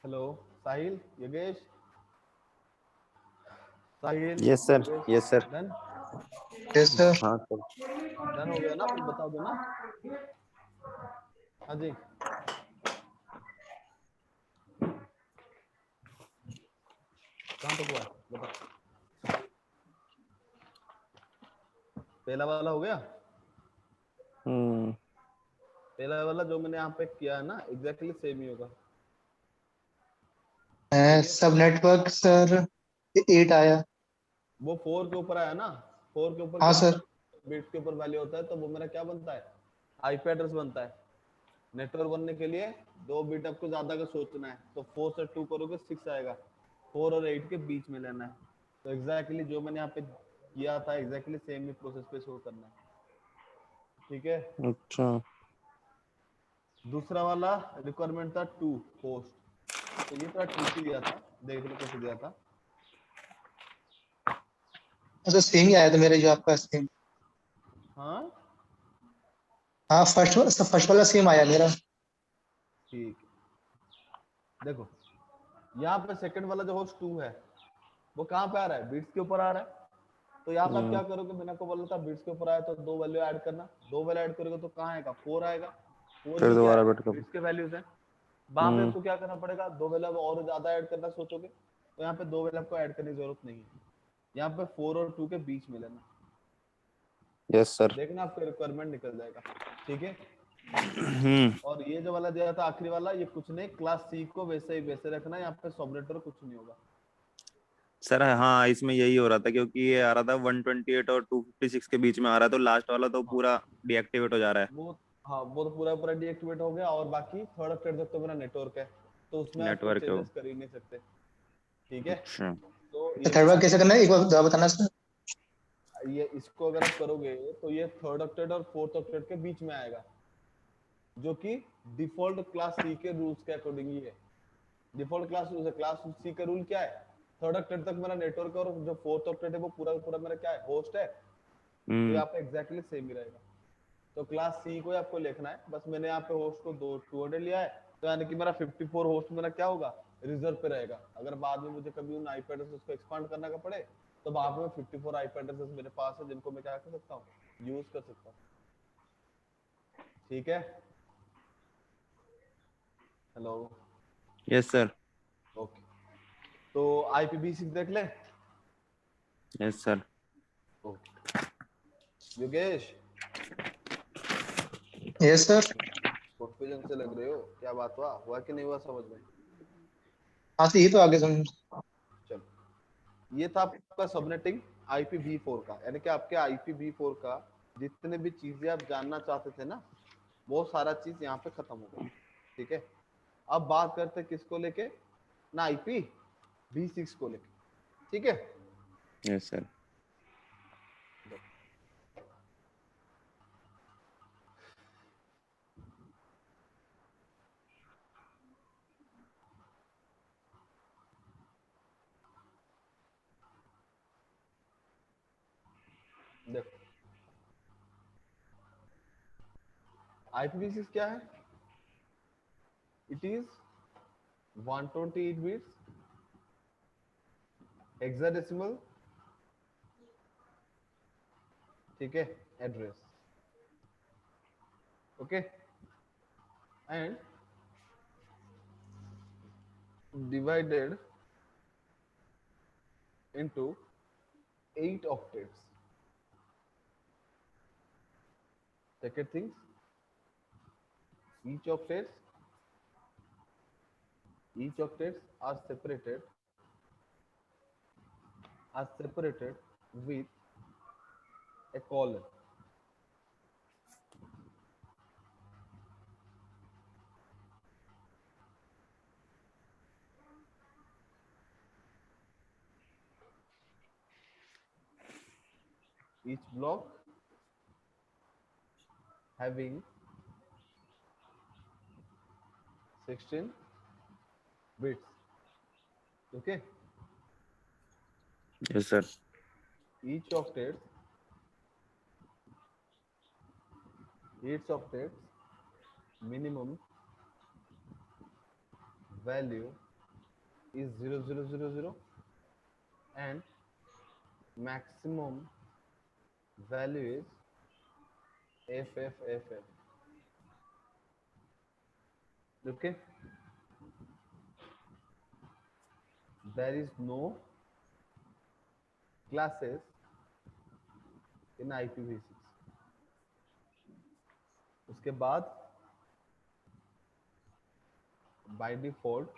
Hello Sahil, Yogesh, Sahil, yes sir, Yogesh, yes sir. Done? Yes sir. हाँ सर। डन हो गया ना? फिर बता दो ना। हाँ जी, कहाँ तक हुआ है बता। पहला वाला हो गया। हम्म। पहला वाला जो मैंने यहाँ पे किया है ना, एग्जैक्टली सेम ही होगा। सब नेटवर्क सर 8 आया। वो 4 के ऊपर आया ना, 4 के ऊपर हाँ क्या सर। बिट्स के ऊपर वैल्यू होता है, तो वो मेरा क्या बनता है? आईपी एड्रेस बनता है। नेटवर्क बनने के लिए 2 बिट आपको ज्यादा का सोचना है, तो 4 से 2 करोगे 6 आएगा। 4 और 8 के बीच में लेना है। तो एग्जैक्टली जो मैंने यहाँ पे किया था, एग्जैक्टली सेम ही प्रोसेस पे शो करना है। ठीक है। अच्छा। दूसरा वाला रिक्वायरमेंट था 2 होस्ट, तो ये थोड़ा ट्रिकी दिया था, देख लो कैसे दिया था। सर सेम ही आया था मेरे जो आपका सेम। हाँ हाँ फर्स्ट वाला सेम आया मेरा। ठीक है। देखो यहाँ पे सेकंड वाला जो होस्ट 2 है, वो कहाँ पे आ रहा है? बिट्स के ऊपर आ रहा है। तो यहाँ पे आप क्या करोगे? मैंने आपको बोला था बिट्स के ऊपर आया तो 2 वैल्यू ऐड करना। 2 वैल्यू ऐड करोगे तो कहाँ आएगा? 4 आएगा। 4 फिर भी क्या दोबारा है? बिट का। बिट्स के वैल्यूज है। वहां पे आपको क्या करना पड़ेगा? 2 वैल्यू और ज्यादा ऐड करना सोचोगे तो यहाँ पे 2 वैल्यू आपको ऐड करने की जरूरत नहीं है। यहाँ पे 4 और 2 के बीच में लेना। Yes sir. देखना आपका रिक्वायरमेंट निकल जाएगा। ठीक है। हम्म। और ये जो वाला दिया था आखिरी वाला, ये कुछ नहीं, क्लास सी को वैसे ही वैसे रखना। यहाँ पे सबनेटर कुछ नहीं होगा। सर हाँ, इसमें यही हो रहा था क्योंकि ये आ रहा था 128 और 256 के बीच में आ रहा है, तो लास्ट वाला तो हाँ पूरा डीएक्टिवेट हो जा रहा है। वो हाँ वो तो पूरा पूरा डीएक्टिवेट हो गया। और बाकी थर्ड ऑक्टेट तक तो मेरा नेटवर्क है, तो उसमें आप कुछ नेटवर्क है वो। चेंजेस कर ही नहीं सकते। ठीक है। अच्छा। तो तो ये थर्ड मेरा वाला कैसे करना है एक बार दोबारा बताना सर। ये इसको अगर आप करोगे तो ये थर्ड ऑक्टेट और फोर्थ ऑक्टेट के बीच में आएगा, जो कि डिफॉल्ट क्लास सी के रूल्स के अकॉर्डिंग ही है। डिफॉल्ट क्लास रूल्स है। क्लास सी का रूल क्या है? थर्ड ऑक्टेट तक मेरा नेटवर्क है, और जो फोर्थ ऑक्टेट है वो पूरा पूरा मेरा क्या है? होस्ट है। तो हम्म। यहाँ पे एग्जैक्टली सेम ही रहेगा। तो क्लास सी को आपको लिखना है। बस मैंने यहाँ पे होस्ट को 200 लिया है, तो यानी कि मेरा 54 होस्ट मेरा क्या होगा? रिजर्व पे रहेगा। अगर बाद में मुझे कभी उन आईपी एड्रेसेस को एक्सपांड करना का पड़े, तो वहां पे 54 आईपी एड्रेसेस मेरे पास है, जिनको मैं क्या कर सकता हूँ? यूज कर सकता हूँ। ठीक है। हेलो। Yes sir. ओके। तो IPv6 देख ले। Yes sir. Okay. Yogesh, yes sir. Confusion से लग रहे हो, क्या बात हुआ कि नहीं हुआ समझ में? हाँ तो ये तो आगे समझ। चलो, ये था आपका सबनेटिंग IPv4 का, यानी कि आपके IPv4 का जितने भी चीजें आप जानना चाहते थे ना, वो सारा चीज यहाँ पे खत्म हो गया। ठीक है। अब बात करते हैं किसको लेके? ना IPv6 को लेके। ठीक है। Yes sir. देखो IPv6 क्या है? इट इज 128 बिट्स हेक्साडेसिमल, ठीक है, address. Okay. And divided into 8 octets. Second things, each octets are separated with a colon. Each block having 16 bits. Okay. Yes sir. Each octet, minimum value is 0000 and maximum value is FFFF. Okay, there is no classes in IPv6. उसके बाद by default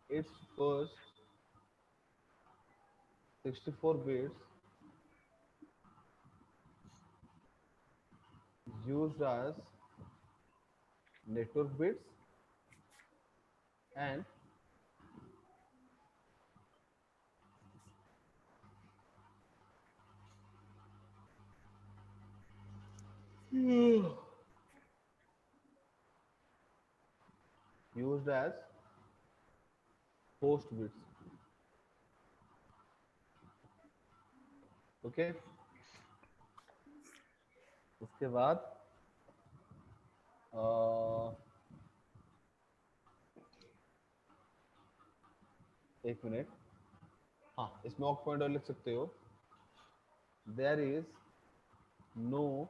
its first 64 bits used as network bits and used as host bits. Okay उसके बाद एक मिनट, हाँ इसमें ऑक पॉइंटर लिख सकते हो, there is no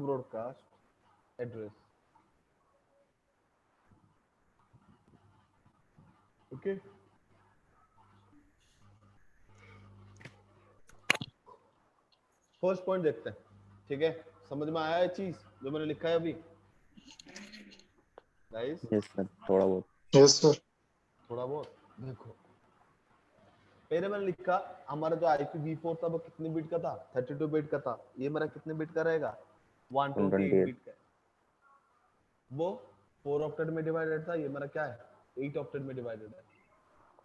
broadcast address. Okay, first point देखते हैं, ठीक है, समझ में आया है चीज जो मैंने लिखा है अभी गाइस? यस सर, थोड़ा बहुत। Yes sir. थोड़ा बहुत देखो, पहले मैंने लिखा हमारा जो IPv4 था वो कितने बिट का था? 32 बिट का था। ये मेरा कितने बिट का रहेगा? 128 बिट का। वो 4 ऑक्टेट में डिवाइडेड था, ये मेरा क्या है? 8 ऑक्टेट में डिवाइडेड है।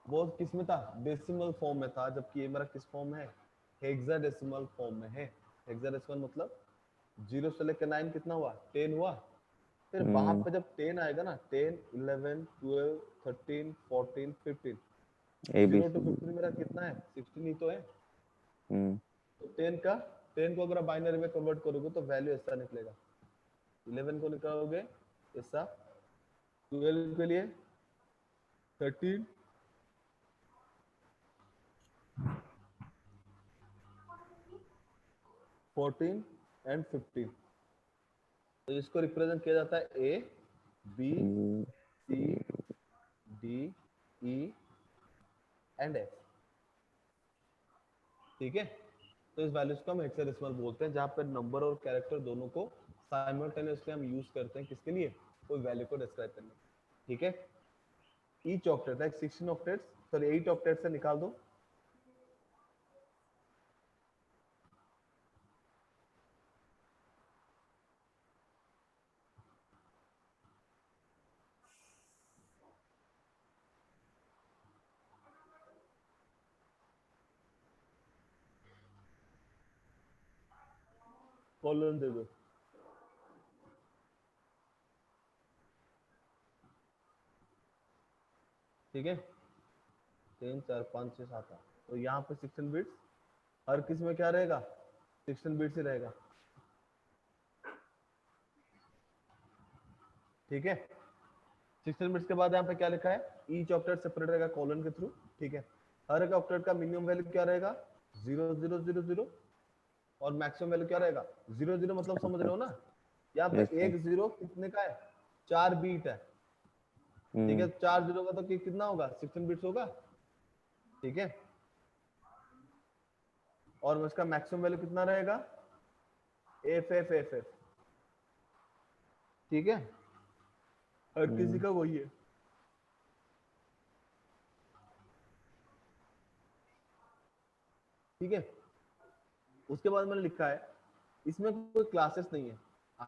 वो किस में था? डेसिमल फॉर्म में था, जबकि ये मेरा किस फॉर्म में है? हेक्साडेसिमल फॉर्म में है। हेक्साडेसिमल मतलब 0 से लेकर 9 कितना हुआ? 10 हुआ। फिर वहां पे जब 10 आएगा ना, 10 11 12 13 14 15, 0 to 15 मेरा कितना है? 16 ही तो है। तो 10 को अगर बाइनरी में कन्वर्ट करोगे तो वैल्यू ऐसा निकलेगा। 11 को निकालोगे ऐसा, 12 के लिए 13, 14 एंड 15। तो इसको रिप्रेजेंट किया जाता है A B C D E and F, ठीक है। तो इस वैल्यूज को हम हेक्साडेसिमल बोलते हैं, जहां पर नंबर और कैरेक्टर दोनों को साइमल्टेनियसली हम यूज करते हैं। किसके लिए? कोई वैल्यू को डिस्क्राइब करने, ठीक है। Each octet like 16 octets, sorry 8 octet से निकाल दो। कॉलन दे दो, ठीक है। 3 4 5 6 7 8। तो यहाँ पे 16 बिट्स, हर किस में क्या रहेगा? 16 बिट्स ही रहेगा, ठीक है। 16 बिट्स के बाद यहाँ पे क्या लिखा है? ईच ऑक्टेट सेपरेट रहेगा कॉलन के थ्रू, ठीक है। हर एक ऑक्टेट का मिनिमम वैल्यू क्या रहेगा? 0 0 0 0 और मैक्सिमम वैल्यू क्या रहेगा? 0 0 मतलब समझ रहे हो ना? यहाँ पे एक 0 कितने का है? 4 बीट है, ठीक है। 4 0 का तो कितना होगा? 16 बिट्स होगा, ठीक है। और उसका मैक्सिमम वैल्यू कितना रहेगा? FFFF, ठीक है। हर किसी का वही है, ठीक है। उसके बाद मैंने लिखा है इसमें कोई क्लासेस नहीं है,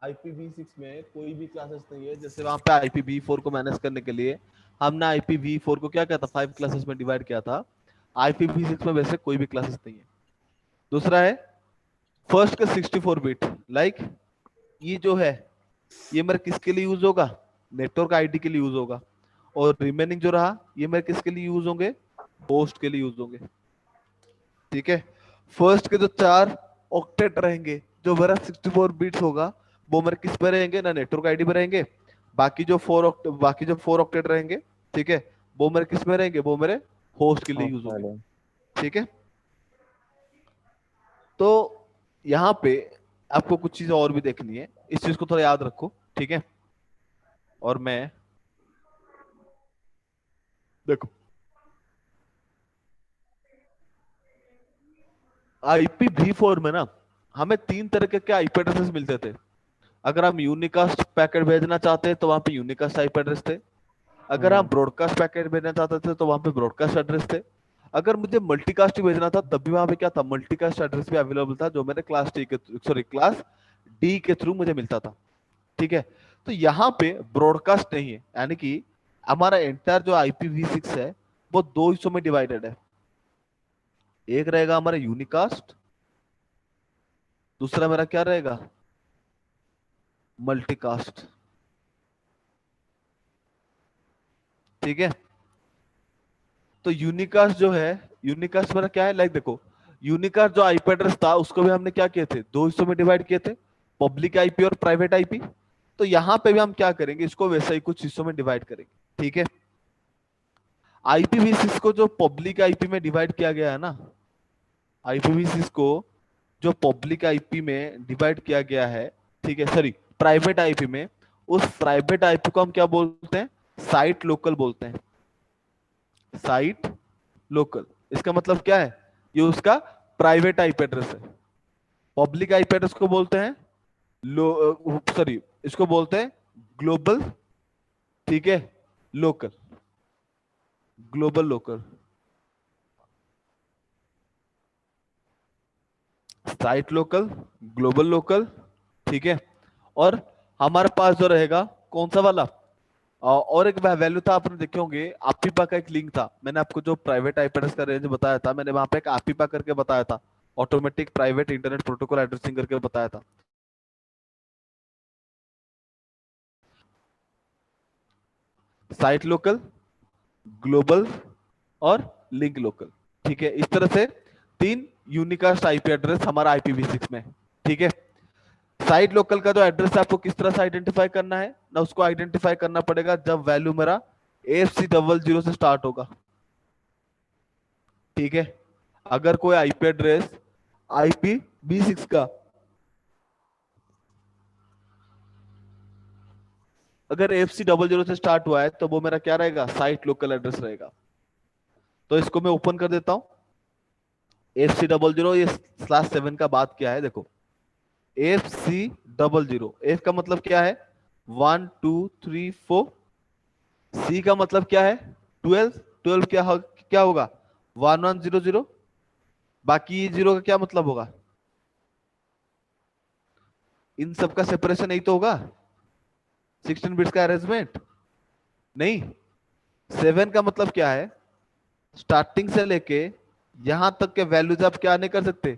IPv6 में कोई भी क्लासेस नहीं है। जैसे वहां पे IPv4 को मैनेज करने के लिए हमने IPv4 को क्या किया था? 5 क्लासेस में डिवाइड किया था। IPv6 में वैसे कोई भी क्लासेस नहीं है। दूसरा है फर्स्ट के 64 बिट, लाइक ये जो है ये मेरा किसके लिए यूज होगा? नेटवर्क आईडी के लिए यूज होगा। और रिमेनिंग जो रहा ये मेरे किसके लिए यूज होंगे, होस्ट के लिए यूज होंगे। ठीक है, फर्स्ट के जो 4 ऑक्टेट रहेंगे जो मेरा 64 बिट्स होगा वो मेरे किस पे रहेंगे ना, नेटवर्क आईडी पे रहेंगे। बाकी जो 4 ऑक्टेट रहेंगे, ठीक है, वो मेरे किस में रहेंगे, वो मेरे होस्ट के लिए यूज होंगे। ठीक है, तो यहाँ पे आपको कुछ चीजें और भी देखनी है, इस चीज को थोड़ा याद रखो। ठीक है, और मैं देखो IPv4 में ना हमें 3 तरह के आईपी एड्रेसेस मिलते थे। अगर हम यूनिकास्ट पैकेट भेजना चाहते हैं तो वहां पे यूनिकास्ट आईपी एड्रेस थे। अगर हम ब्रॉडकास्ट पैकेट भेजना चाहते थे तो वहां पे ब्रॉडकास्ट एड्रेस थे। अगर मुझे मल्टीकास्ट ही भेजना था तब भी वहां पे क्या था, मल्टीकास्ट एड्रेस भी अवेलेबल था, जो मेरे क्लास डी के थ्रू मुझे मिलता था। ठीक है, तो यहाँ पे ब्रॉडकास्ट नहीं है, यानी कि हमारा एंटायर जो IPv6 है वो 2 हिस्सों में डिवाइडेड है। एक रहेगा हमारा यूनिकास्ट, दूसरा मेरा क्या रहेगा, मल्टीकास्ट। ठीक है, तो यूनिकास्ट जो है, यूनिकास्ट मेरा क्या है, लाइक देखो यूनिकास्ट जो आईपी एड्रेस था उसको भी हमने क्या किए थे, 2 हिस्सों में डिवाइड किए थे, पब्लिक आईपी और प्राइवेट आईपी। तो यहां पे भी हम क्या करेंगे, इसको वैसा ही कुछ हिस्सों में डिवाइड करेंगे। ठीक है, IPv6 को जो पब्लिक आईपी में डिवाइड किया गया है ना, IPv6 को जो पब्लिक आईपी में डिवाइड किया गया है, ठीक है, सॉरी प्राइवेट आईपी में, उस प्राइवेट आईपी को हम क्या बोलते हैं, साइट लोकल बोलते हैं। साइट लोकल, इसका मतलब क्या है, ये उसका प्राइवेट आईपी एड्रेस है। पब्लिक आईपी एड्रेस को बोलते हैं इसको बोलते हैं ग्लोबल। ठीक है, local, global local, site local, global local. ठीक है, और हमारे पास जो रहेगा कौन सा वाला, और एक वैल्यू था, आपने देखे होंगे आपिपा का एक लिंक था, मैंने आपको जो प्राइवेट आईपी एड्रेस का रेंज बताया था, मैंने वहां पे एक आपिपा करके बताया था, automatic private internet protocol addressing करके बताया था। साइट लोकल, ग्लोबल और लिंक लोकल। ठीक है, इस तरह से 3 यूनिकास्ट आईपी एड्रेस हमारा IPv6 में है। ठीक है, साइट लोकल का जो एड्रेस है आपको किस तरह से आइडेंटिफाई करना है ना, उसको आइडेंटिफाई करना पड़ेगा जब वैल्यू मेरा AFC00 से स्टार्ट होगा। ठीक है, अगर कोई आईपी एड्रेस IPv6 का अगर AFC00 से स्टार्ट हुआ है तो वो मेरा क्या रहेगा, साइट लोकल एड्रेस रहेगा। तो इसको मैं ओपन कर देता हूं, AFC00 ये /7 का बात क्या है, देखो AFC00, एफ का मतलब क्या है 1 2 3 4, सी का मतलब क्या है 12, 12 क्या होगा 1100, बाकी जीरो का क्या मतलब होगा, इन सब का सेपरेशन यही तो होगा, 16 बिट्स का अरेंजमेंट नहीं। 7 का मतलब क्या है, स्टार्टिंग से लेके यहां तक के वैल्यूज आप क्या नहीं कर सकते,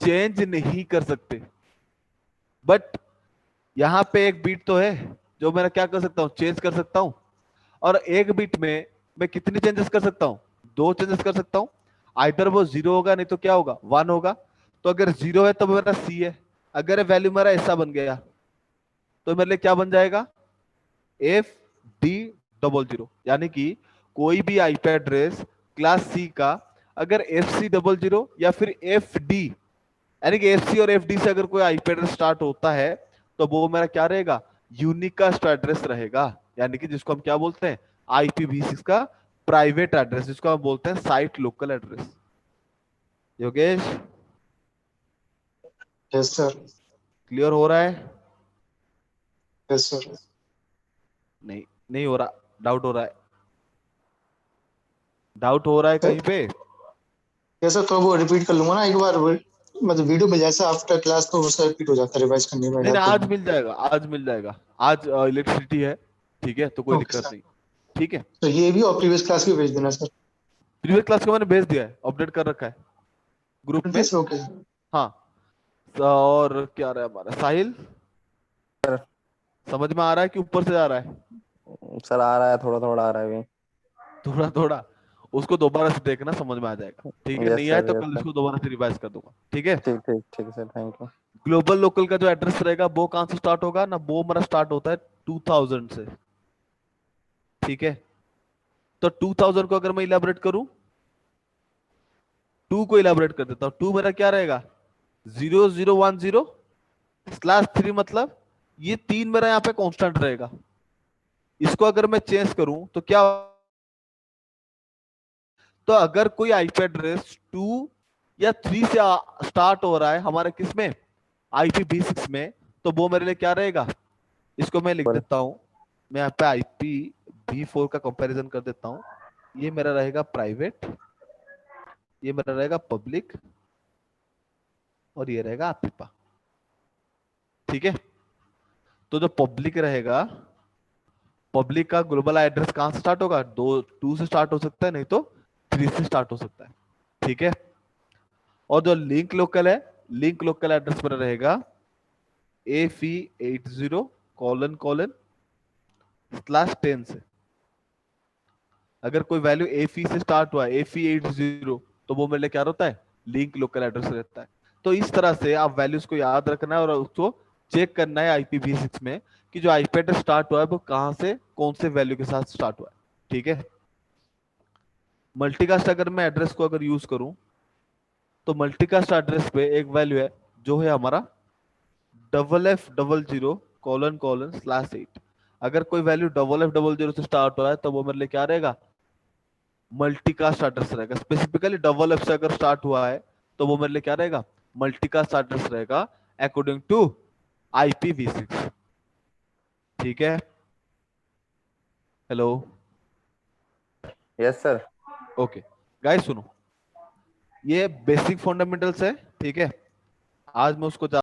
चेंज नहीं कर सकते। बट यहां पे एक बीट तो है जो मैं क्या कर सकता हूं, चेंज कर सकता हूं। और एक बीट में मैं कितनी चेंजेस कर सकता हूं, 2 चेंजेस कर सकता हूं। आइदर वो 0 होगा, नहीं तो क्या होगा 1 होगा। तो अगर 0 है तो मेरा सी है, अगर वैल्यू मेरा ऐसा बन गया तो मेरे लिए क्या बन जाएगा FD00, यानी कि कोई भी आईपी एड्रेस क्लास सी का अगर FC00 या फिर FD, यानी कि FC और FD से अगर कोई आईपी एड्रेस स्टार्ट होता है तो वो मेरा क्या रहेगा, यूनिकास्ट एड्रेस रहेगा, यानी कि जिसको हम क्या बोलते हैं IPv6 का प्राइवेट एड्रेस, जिसको हम बोलते हैं site local address. Yogesh yes sir. Clear हो रहा है, यस सर। नहीं नहीं हो रहा, डाउट हो रहा है, डाउट हो रहा है कहीं पे। यस सर, तो वो रिपीट कर लूंगा ना एक बार, मतलब वीडियो में जैसा आफ्टर क्लास तो वो रिपीट हो जाता है, रिवाइज करने में नहीं नहीं, याद आज करना। मिल जाएगा, आज मिल जाएगा, आज इलेक्ट्रिसिटी है, ठीक है, तो कोई ओके दिक्कत सर। नहीं। ठीक है, तो ये भी और प्रीवियस क्लास भी भेज देना सर। प्रीवियस क्लास को मैंने भेज दिया है, अपडेट कर रखा है ग्रुप में। Please okay. हाँ, और क्या रहा है हमारा साहिल, समझ में आ रहा है कि ऊपर से जा रहा है, सर आ रहा है, थोड़ा थोड़ा आ रहा है अभी। थोड़ा थोड़ा उसको दोबारा से देखना, समझ में आ जाएगा। ठीक है, यस नहीं आए सर, तो यस कल सर। इसको दोबारा से रिवाइज कर दूंगा। ठीक है। ठीक ठीक ठीक sir, thank you. Global local का जो एड्रेस रहेगा वो कहाँ से स्टार्ट होगा ना, वो हमारा स्टार्ट होता है 2000 से। ठीक है, तो 2000 को अगर मैं इलेबोरेट करूं, 2 को इलेबोरेट कर देता हूं। 2 मेरा क्या रहेगा, 0010/3, मतलब ये 3 मेरा यहाँ पे कांस्टेंट रहेगा। इसको अगर मैं चेंज करूं तो क्या, तो अगर कोई आईपी एड्रेस 2 या 3 से स्टार्ट हो रहा है हमारे किस में, IPv6 में, तो वो मेरे लिए क्या रहेगा, इसको मैं लिख पर देता हूं। मैं यहाँ पे IPv4 का कंपैरिजन कर देता हूं। ये मेरा रहेगा प्राइवेट, ये मेरा रहेगा पब्लिक, और ये रहेगा APIPA। ठीक है, तो जो पब्लिक रहेगा, पब्लिक का ग्लोबल एड्रेस कहां से स्टार्ट होगा, 2 से स्टार्ट हो सकता है, नहीं तो 3 से स्टार्ट हो सकता है। ठीक है, और जो लिंक लोकल है, लिंक लोकल एड्रेस पर रहेगा AFE80::10 से। अगर कोई वैल्यू AFE से स्टार्ट हुआ है, AFE80, तो वो मेरे लिए क्या होता है, लिंक लोकल एड्रेस रहता है। तो इस तरह से आप वैल्यूज को याद रखना है और उसको चेक करना है IPv6 में कि जो आईपी एड्रेस स्टार्ट हुआ है वो कहां से, कौन से वैल्यू के साथ स्टार्ट हुआ है। ठीक है, मल्टीकास्ट अगर मैं एड्रेस को अगर यूज करूं, तो मल्टीकास्ट एड्रेस पे एक वैल्यू है जो है हमारा FF00::8। अगर कोई वैल्यू FF00 से स्टार्ट हुआ है तो वो मेरे लिए क्या रहेगा, मल्टीकास्ट एड्रेस रहेगा। स्पेसिफिकली FF से अगर स्टार्ट हुआ है तो वो मेरे लिए क्या रहेगा, मल्टीकास्ट एड्रेस रहेगा अकॉर्डिंग टू IPv6। ठीक है, hello, yes sir. Okay guys सुनो, ये बेसिक फंडामेंटल्स है। ठीक है, आज मैं उसको